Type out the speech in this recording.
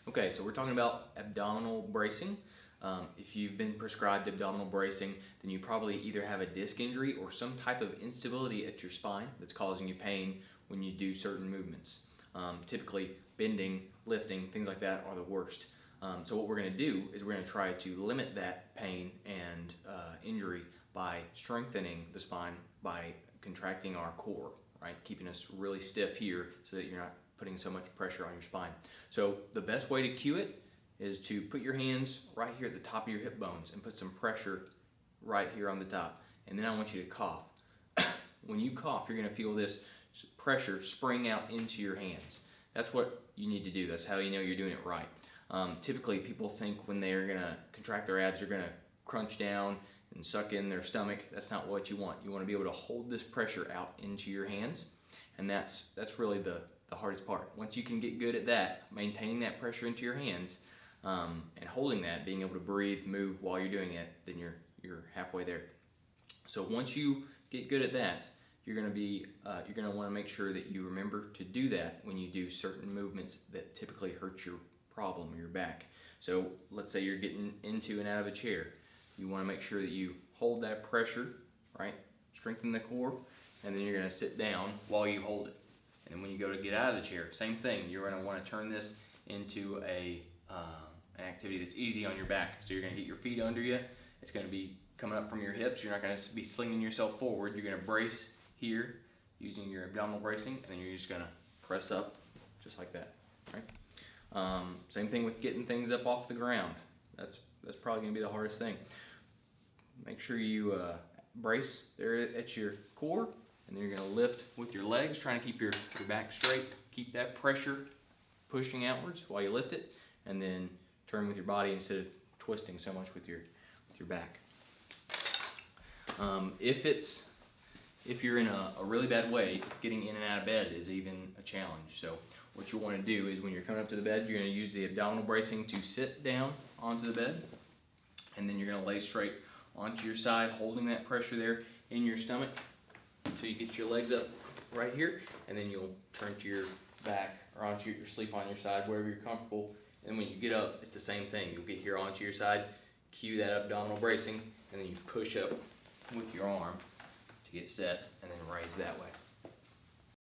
Okay, so we're talking about abdominal bracing. If you've been prescribed abdominal bracing, then you probably either have a disc injury or some type of instability at your spine that's causing you pain when you do certain movements. Typically, bending, lifting, things like that are the worst. So what we're going to do is we're going to try to limit that pain and injury by strengthening the spine by contracting our core, right? Keeping us really stiff here so that you're not putting so much pressure on your spine. So the best way to cue it is to put your hands right here at the top of your hip bones and put some pressure right here on the top. And then I want you to cough. When you cough, you're going to feel this pressure spring out into your hands. That's what you need to do. That's how you know you're doing it right. Typically, people think when they're going to contract their abs, they're going to crunch down and suck in their stomach. That's not what you want. You want to be able to hold this pressure out into your hands, and that's really the hardest part. Once you can get good at that, maintaining that pressure into your hands and holding that, being able to breathe, move while you're doing it, then you're halfway there. So once you get good at that, you're going to want to make sure that you remember to do that when you do certain movements that typically hurt your problem, your back. So let's say you're getting into and out of a chair. You want to make sure that you hold that pressure, right? Strengthen the core, and then you're going to sit down while you hold it. And then when you go to get out of the chair, same thing. You're going to want to turn this into an activity that's easy on your back. So you're going to get your feet under you. It's going to be coming up from your hips. You're not going to be slinging yourself forward. You're going to brace here using your abdominal bracing, and then you're just going to press up just like that, right? Same thing with getting things up off the ground. That's probably going to be the hardest thing. Make sure you brace there at your core, and then you're going to lift with your legs, trying to keep your back straight. Keep that pressure pushing outwards while you lift it, and then turn with your body instead of twisting so much with your back. If you're in a really bad way, getting in and out of bed is even a challenge. So what you want to do is when you're coming up to the bed, you're going to use the abdominal bracing to sit down onto the bed, and then you're going to lay straight onto your side, holding that pressure there in your stomach until you get your legs up right here, and then you'll turn to your back or onto your sleep on your side, wherever you're comfortable. And when you get up, it's the same thing. You'll get here onto your side, cue that abdominal bracing, and then you push up with your arm to get set, and then raise that way.